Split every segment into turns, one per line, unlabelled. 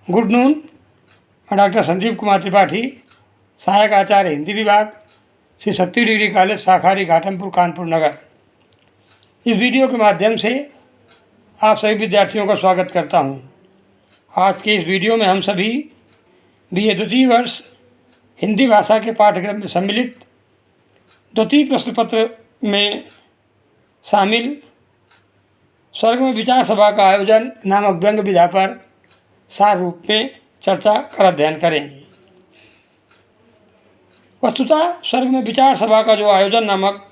Good noon. मैं doctor Sanjeev Kumar Tripathi, सहायक आचार्य हिंदी विभाग, श्री शक्ति डिग्री कॉलेज शाखारी घाटमपुर कानपुर नगर। इस वीडियो के माध्यम से आप सभी विद्यार्थियों का स्वागत करता हूं। आज के इस वीडियो में हम सभी BA द्वितीय वर्ष हिंदी भाषा के पाठ्यक्रम में सम्मिलित द्वितीय प्रश्न पत्र में शामिल स्वर्ग में विचार सभा का आयोजन नामक व्यंग्य विधा पर सार रूप में चर्चा कर अध्ययन करेंगे। वस्तुतः स्वर्ग में विचार सभा का जो आयोजन नामक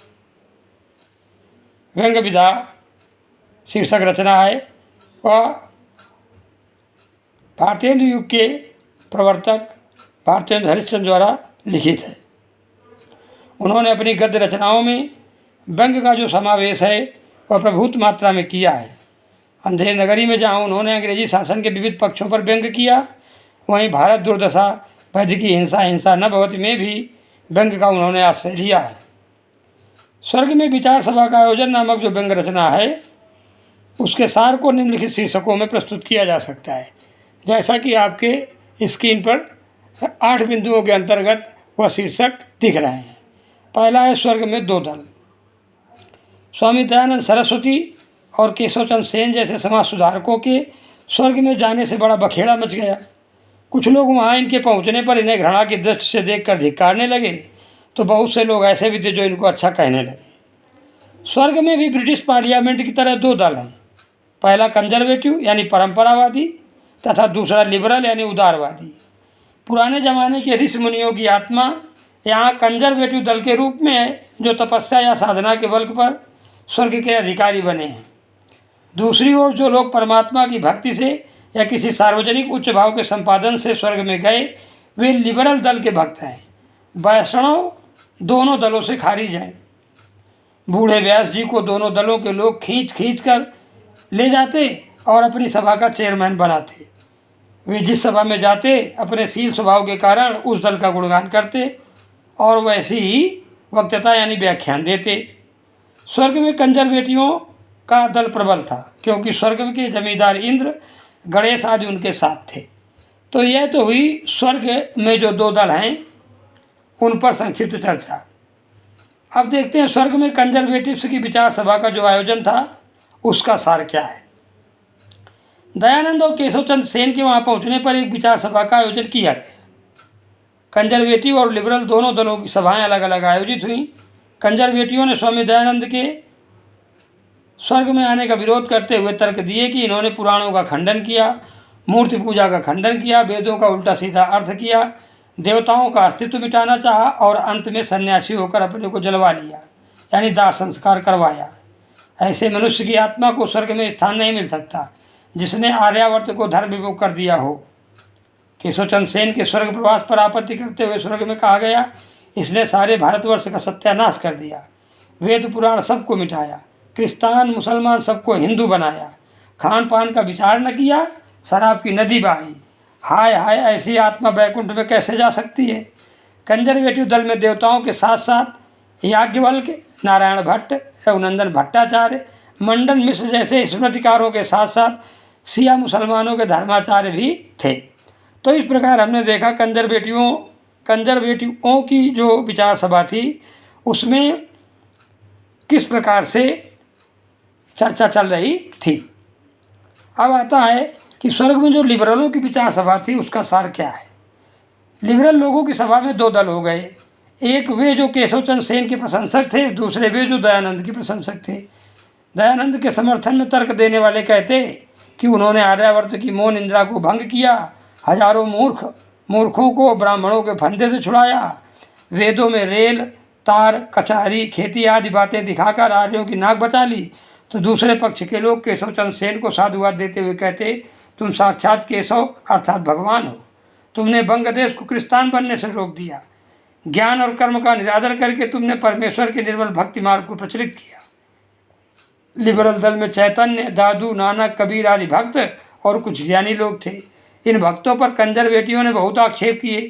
व्यंग्य विधा शीर्षक रचना है वह भारतेंदु युग के प्रवर्तक भारतेंदु हरिश्चंद्र द्वारा लिखित है। उन्होंने अपनी गद्य रचनाओं में व्यंग्य का जो समावेश है वह प्रभुत मात्रा में किया है। अंधेर नगरी में जहाँ उन्होंने अंग्रेजी शासन के विविध पक्षों पर व्यंग्य किया, वहीं भारत दुर्दशा वैदिकी हिंसा न भवति में भी व्यंग्य का उन्होंने आश्रय लिया है। स्वर्ग में विचार सभा का आयोजन नामक जो व्यंग्य रचना है उसके सार को निम्नलिखित शीर्षकों में प्रस्तुत किया जा सकता है, जैसा कि आपके स्क्रीन पर 8 बिंदुओं के अंतर्गत वह शीर्षक दिख रहे हैं। पहला है स्वर्ग में दो दल। स्वामी दयानंद सरस्वती और केशव चंद्र सेन जैसे समाज सुधारकों के स्वर्ग में जाने से बड़ा बखेड़ा मच गया। कुछ लोग वहाँ इनके पहुँचने पर इन्हें घृणा की दृष्टि से देखकर धिक्कारने लगे, तो बहुत से लोग ऐसे भी थे जो इनको अच्छा कहने लगे। स्वर्ग में भी ब्रिटिश पार्लियामेंट की तरह दो दल हैं। पहला कंजर्वेटिव यानी परंपरावादी तथा दूसरा लिबरल यानी उदारवादी। पुराने ज़माने के ऋषि मुनियों की आत्मा यहाँ कंजर्वेटिव दल के रूप में है, जो तपस्या या साधना के बल पर स्वर्ग के अधिकारी बने हैं। दूसरी ओर जो लोग परमात्मा की भक्ति से या किसी सार्वजनिक उच्च भाव के संपादन से स्वर्ग में गए, वे लिबरल दल के भक्त हैं। वैष्णव दोनों दलों से खारिज हैं। बूढ़े व्यास जी को दोनों दलों के लोग खींच कर ले जाते और अपनी सभा का चेयरमैन बनाते। वे जिस सभा में जाते अपने शील स्वभाव के कारण उस दल का गुणगान करते और वैसी ही वक्तृता यानी व्याख्यान देते। स्वर्ग में कंजर्वेटिवों का दल प्रबल था, क्योंकि स्वर्ग के जमींदार इंद्र गणेश आदि उनके साथ थे। तो यह तो हुई स्वर्ग में जो दो दल हैं उन पर संक्षिप्त चर्चा। अब देखते हैं स्वर्ग में कंजर्वेटिव्स की विचार सभा का जो आयोजन था उसका सार क्या है। दयानंद और केशव चंद्र सेन के वहाँ पहुँचने पर एक विचार सभा का आयोजन किया गया। कंजर्वेटिव और लिबरल दोनों दलों की सभाएं अलग अलग आयोजित हुई। कंजर्वेटिवों ने स्वामी दयानंद के स्वर्ग में आने का विरोध करते हुए तर्क दिए कि इन्होंने पुराणों का खंडन किया, मूर्ति पूजा का खंडन किया, वेदों का उल्टा सीधा अर्थ किया, देवताओं का अस्तित्व मिटाना चाहा और अंत में सन्यासी होकर अपने को जलवा लिया यानी दाह संस्कार करवाया। ऐसे मनुष्य की आत्मा को स्वर्ग में स्थान नहीं मिल सकता जिसने आर्यावर्त को धर्म विमुख कर दिया हो। केशव चंद्र सेन के स्वर्ग प्रवास पर आपत्ति करते हुए स्वर्ग में कहा गया, इसने सारे भारतवर्ष का सत्यानाश कर दिया, वेद पुराण सबको मिटाया, क्रिस्तान मुसलमान सबको हिंदू बनाया, खान पान का विचार न किया, शराब की नदी बहाई। हाय हाय, ऐसी आत्मा वैकुंठ में कैसे जा सकती है। कंजर्वेटिव दल में देवताओं के साथ साथ याज्ञवल्क्य, नारायण भट्ट, रघुनंदन भट्टाचार्य, मंडन मिश्र जैसे स्मृतिकारों के साथ साथ शिया मुसलमानों के धर्माचार्य भी थे। तो इस प्रकार हमने देखा कंजर्वेटिवों की जो विचार सभा थी उसमें किस प्रकार से चर्चा चल रही थी। अब आता है कि स्वर्ग में जो लिबरलों की विचार सभा थी उसका सार क्या है। लिबरल लोगों की सभा में दो दल हो गए। एक वे जो केशव चंद्र सेन के प्रशंसक थे, दूसरे वे जो दयानंद के प्रशंसक थे। दयानंद के समर्थन में तर्क देने वाले कहते कि उन्होंने आर्यावर्त की मौन इंद्रा को भंग किया, हजारों मूर्खों को ब्राह्मणों के फंदे से छुड़ाया, वेदों में रेल तार कचहरी खेती आदि बातें दिखाकर आर्यों की नाक बचा ली। तो दूसरे पक्ष के लोग केशव चंद्र सेन को साधुवाद देते हुए कहते, तुम साक्षात केशव अर्थात भगवान हो, तुमने बंग देश को क्रिस्तान बनने से रोक दिया, ज्ञान और कर्म का निरादर करके तुमने परमेश्वर के निर्मल भक्ति मार्ग को प्रचलित किया। लिबरल दल में चैतन्य, दादू, नानक, कबीर आदि भक्त और कुछ ज्ञानी लोग थे। इन भक्तों पर कंजर्वेटिवों ने बहुत आक्षेप किए,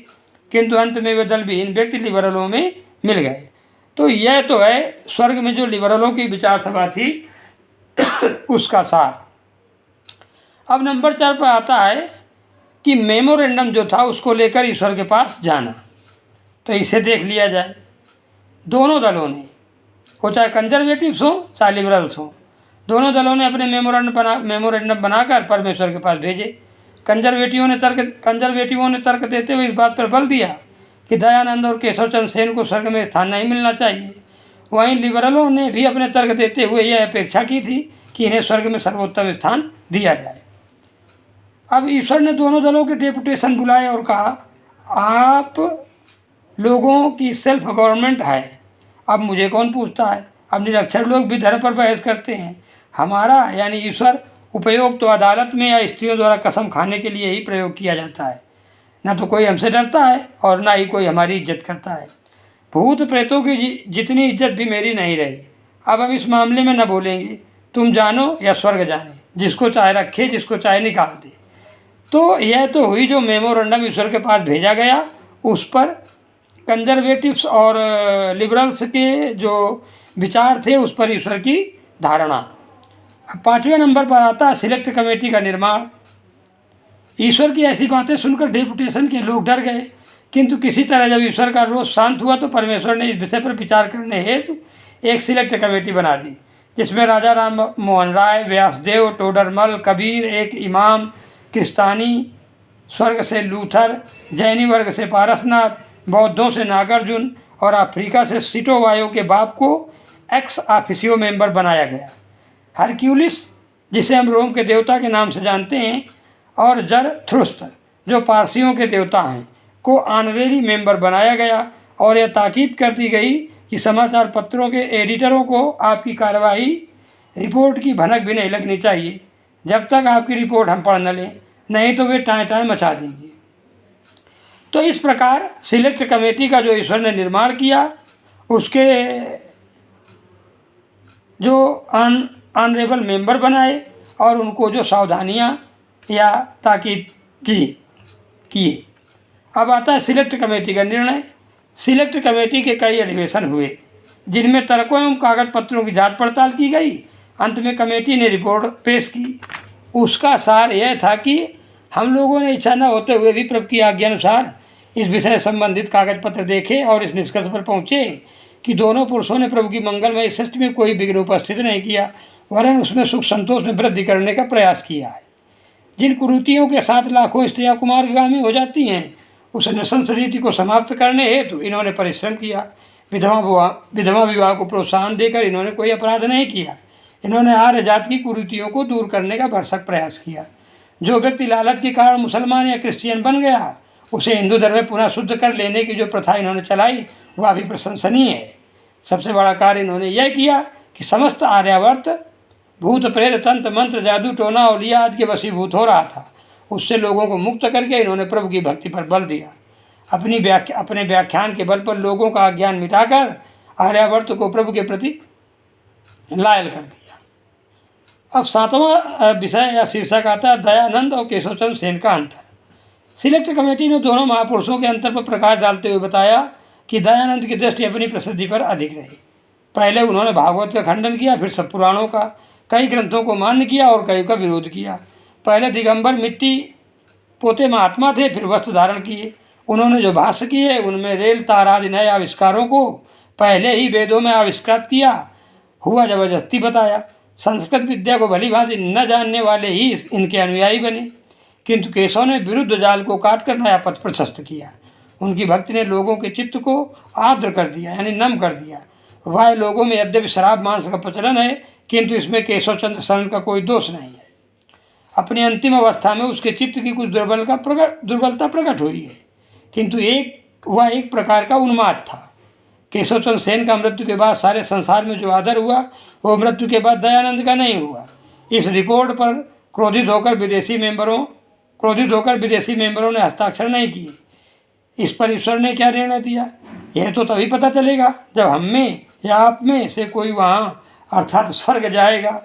किंतु अंत में वे दल भी इन व्यक्ति लिबरलों में मिल गए। तो यह तो है स्वर्ग में जो लिबरलों की विचार सभा थी उसका सार। अब नंबर 4 पर आता है कि मेमोरेंडम जो था उसको लेकर ईश्वर के पास जाना। तो इसे देख लिया जाए, दोनों दलों ने, वो चाहे कंजर्वेटिव्स हों चाहे लिबरल्स हों, दोनों दलों ने अपने मेमोरेंडम बनाकर परमेश्वर के पास भेजे। कंजर्वेटिवों ने तर्क देते हुए इस बात पर बल दिया कि दयानंद और केशव चंद्र सेन को स्वर्ग में स्थान नहीं मिलना चाहिए। वहीं लिबरलों ने भी अपने तर्क देते हुए यह अपेक्षा की थी कि इन्हें स्वर्ग में सर्वोत्तम स्थान दिया जाए। अब ईश्वर ने दोनों दलों के डेपुटेशन बुलाए और कहा, आप लोगों की सेल्फ गवर्नमेंट है, अब मुझे कौन पूछता है। अब निरक्षर लोग भी धर्म पर बहस करते हैं। हमारा यानी ईश्वर उपयोग तो अदालत में या स्त्रियों द्वारा कसम खाने के लिए ही प्रयोग किया जाता है। न तो कोई हमसे डरता है और ना ही कोई हमारी इज्जत करता है। भूत प्रेतों की जितनी इज्जत भी मेरी नहीं रही। अब हम इस मामले में न बोलेंगे, तुम जानो या स्वर्ग जाने, जिसको चाहे रखे जिसको चाहे निकाल दे। तो यह तो हुई जो मेमोरेंडम ईश्वर के पास भेजा गया, उस पर कंजर्वेटिव्स और लिबरल्स के जो विचार थे उस पर ईश्वर की धारणा। अब 5वें नंबर पर आता है सिलेक्ट कमेटी का निर्माण। ईश्वर की ऐसी बातें सुनकर डेपुटेशन के लोग डर गए, किंतु किसी तरह जब ईश्वर का रोष शांत हुआ तो परमेश्वर ने इस विषय पर विचार करने हेतु एक सिलेक्ट कमेटी बना दी, जिसमें राजा राम मोहन राय, व्यासदेव, टोडरमल, कबीर, एक इमाम, क्रिस्तानी स्वर्ग से लूथर, जैनी वर्ग से पारसनाथ, बौद्धों से नागार्जुन और अफ्रीका से सिटोवायो के बाप को एक्स ऑफिसियो मेंबर बनाया गया। हरक्यूलिस, जिसे हम रोम के देवता के नाम से जानते हैं, और जरथुस्त्र, जो पारसियों के देवता हैं, को ऑनरेरी मेंबर बनाया गया। और यह ताकीद कर दी गई कि समाचार पत्रों के एडिटरों को आपकी कार्रवाई रिपोर्ट की भनक भी नहीं लगनी चाहिए जब तक आपकी रिपोर्ट हम पढ़ न लें, नहीं तो वे टाएं टाएं मचा देंगे। तो इस प्रकार सिलेक्ट कमेटी का जो ईश्वर ने निर्माण किया, उसके जो ऑनरेबल मेंबर बनाए और उनको जो सावधानियां या ताकीद किए। अब आता है सिलेक्ट कमेटी का निर्णय। सिलेक्ट कमेटी के कई अधिवेशन हुए, जिनमें तर्कों एवं कागज पत्रों की जांच पड़ताल की गई। अंत में कमेटी ने रिपोर्ट पेश की। उसका सार यह था कि हम लोगों ने इच्छा न होते हुए भी प्रभु की आज्ञा अनुसार इस विषय संबंधित कागज पत्र देखे और इस निष्कर्ष पर पहुँचे कि दोनों पुरुषों ने प्रभु की मंगलमय सृष्टि में कोई विघ्न उपस्थित नहीं किया, वरन उसमें सुख संतोष में वृद्धि करने का प्रयास किया है। जिन कुरीतियों के साथ लाखों स्त्रियाँ कुमार्गामी हो जाती हैं, उस नृशंस रीति को समाप्त करने हेतु इन्होंने परिश्रम किया। विधवा विवाह को प्रोत्साहन देकर इन्होंने कोई अपराध नहीं किया। इन्होंने आर्य जाति की कुरीतियों को दूर करने का भरसक प्रयास किया। जो व्यक्ति लालच के कारण मुसलमान या क्रिश्चियन बन गया, उसे हिंदू धर्म में पुनः शुद्ध कर लेने की जो प्रथा इन्होंने चलाई, वह भी प्रशंसनीय है। सबसे बड़ा कार्य इन्होंने यह किया कि समस्त आर्यावर्त भूत प्रेत तंत्र मंत्र जादू टोना औलिया आदि के वशीभूत हो रहा था, उससे लोगों को मुक्त करके इन्होंने प्रभु की भक्ति पर बल दिया। अपने व्याख्यान के बल पर लोगों का अज्ञान मिटाकर आर्यावर्त को प्रभु के प्रति लायल कर दिया। अब 7वां विषय या शीर्षक आता है दयानंद और केशव चंद्र सेन का अंतर। सिलेक्ट कमेटी ने दोनों महापुरुषों के अंतर पर प्रकाश डालते हुए बताया कि दयानंद की दृष्टि अपनी प्रसिद्धि पर अधिक रही। पहले उन्होंने भागवत का खंडन किया, फिर सब पुराणों का, कई ग्रंथों को मान्य किया और कई का विरोध किया। पहले दिगंबर मिट्टी पोते महात्मा थे, फिर वस्त्र धारण किए। उन्होंने जो भाष्य किए उनमें रेल तार आदि नए आविष्कारों को पहले ही वेदों में आविष्कृत किया हुआ जबरदस्ती बताया। संस्कृत विद्या को भली भांति न जानने वाले ही इनके अनुयायी बने, किंतु केशव ने विरुद्ध जाल को काट कर नया पथ प्रशस्त किया। उनकी भक्ति ने लोगों के चित्त को आर्द्र कर दिया, यानी नम कर दिया। वह लोगों में यद्यपि शराब मांस का प्रचलन है, किंतु इसमें केशव चंद्र शरण का कोई दोष नहीं है। अपनी अंतिम अवस्था में उसके चित्त की कुछ दुर्बलता प्रकट हुई है, किंतु वह एक प्रकार का उन्माद था। केशव चंद्र सेन का मृत्यु के बाद सारे संसार में जो आदर हुआ, वो मृत्यु के बाद दयानंद का नहीं हुआ। इस रिपोर्ट पर क्रोधित होकर विदेशी मेंबरों ने हस्ताक्षर नहीं किए। इस पर ईश्वर ने क्या निर्णय दिया, यह तो तभी पता चलेगा जब हम में या आप में से कोई वहाँ अर्थात स्वर्ग जाएगा।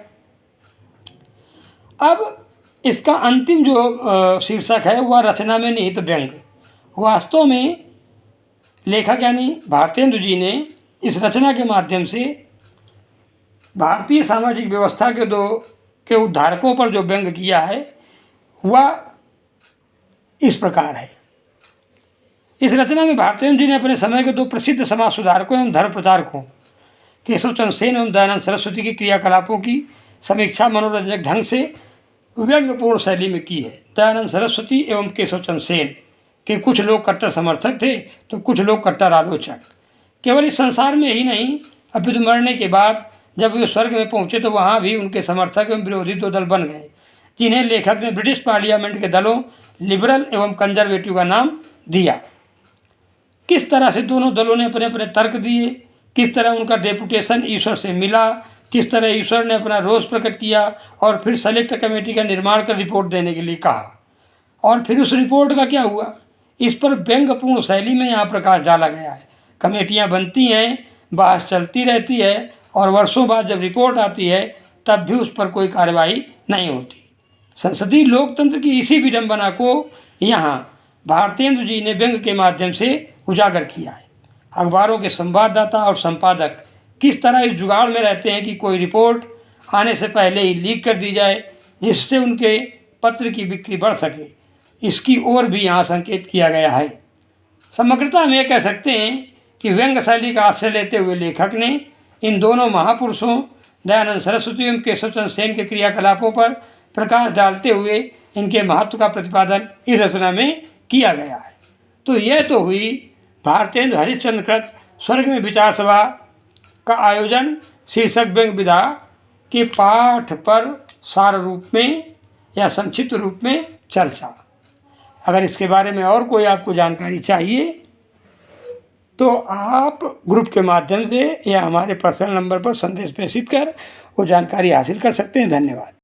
अब इसका अंतिम जो शीर्षक है वह रचना में निहित व्यंग। वास्तव में लेखक यानी भारतेंदु जी ने इस रचना के माध्यम से भारतीय सामाजिक व्यवस्था के उद्धारकों पर जो व्यंग किया है, वह इस प्रकार है। इस रचना में भारतेंदु जी ने अपने समय के दो प्रसिद्ध समाज सुधारकों एवं धर्म प्रचारकों केशव चंद्र सेन एवं दयानंद सरस्वती की क्रियाकलापों की समीक्षा मनोरंजक ढंग से व्यंग्यपूर्ण शैली में की है। दयानंद सरस्वती एवं केशव चंद्र सेन के कुछ लोग कट्टर समर्थक थे तो कुछ लोग कट्टर आलोचक। केवल इस संसार में ही नहीं, अपितु मरने के बाद जब वे स्वर्ग में पहुँचे तो वहाँ भी उनके समर्थक एवं विरोधी दो दल बन गए, जिन्हें लेखक ने ब्रिटिश पार्लियामेंट के दलों लिबरल एवं कंजर्वेटिव का नाम दिया। किस तरह से दोनों दलों ने अपने अपने तर्क दिए, किस तरह उनका डेपुटेशन ईश्वर से मिला, किस तरह ईश्वर ने अपना रोष प्रकट किया और फिर सेलेक्ट कमेटी का निर्माण कर रिपोर्ट देने के लिए कहा, और फिर उस रिपोर्ट का क्या हुआ, इस पर व्यंग्यपूर्ण शैली में यहाँ प्रकाश डाला गया है। कमेटियाँ बनती हैं, बहस चलती रहती है और वर्षों बाद जब रिपोर्ट आती है तब भी उस पर कोई कार्रवाई नहीं होती। संसदीय लोकतंत्र की इसी विडंबना को यहाँ भारतेंदु जी ने व्यंग्य के माध्यम से उजागर किया है। अखबारों के संवाददाता और संपादक किस तरह इस जुगाड़ में रहते हैं कि कोई रिपोर्ट आने से पहले ही लीक कर दी जाए जिससे उनके पत्र की बिक्री बढ़ सके, इसकी ओर भी यहाँ संकेत किया गया है। समग्रता में यह कह सकते हैं कि व्यंग्य शैली का आश्रय लेते हुए लेखक ने इन दोनों महापुरुषों दयानंद सरस्वती एवं केशव चंद्र सेन के क्रियाकलापों पर प्रकाश डालते हुए इनके महत्व का प्रतिपादन इस रचना में किया गया है। तो यह तो हुई भारतेंदु हरिश्चंद्र कृत स्वर्ग में विचार सभा का आयोजन शीर्षक व्यंग्य विधा के पाठ पर सार रूप में या संक्षिप्त रूप में चर्चा। अगर इसके बारे में और कोई आपको जानकारी चाहिए तो आप ग्रुप के माध्यम से या हमारे पर्सनल नंबर पर संदेश प्रेषित कर वो जानकारी हासिल कर सकते हैं। धन्यवाद।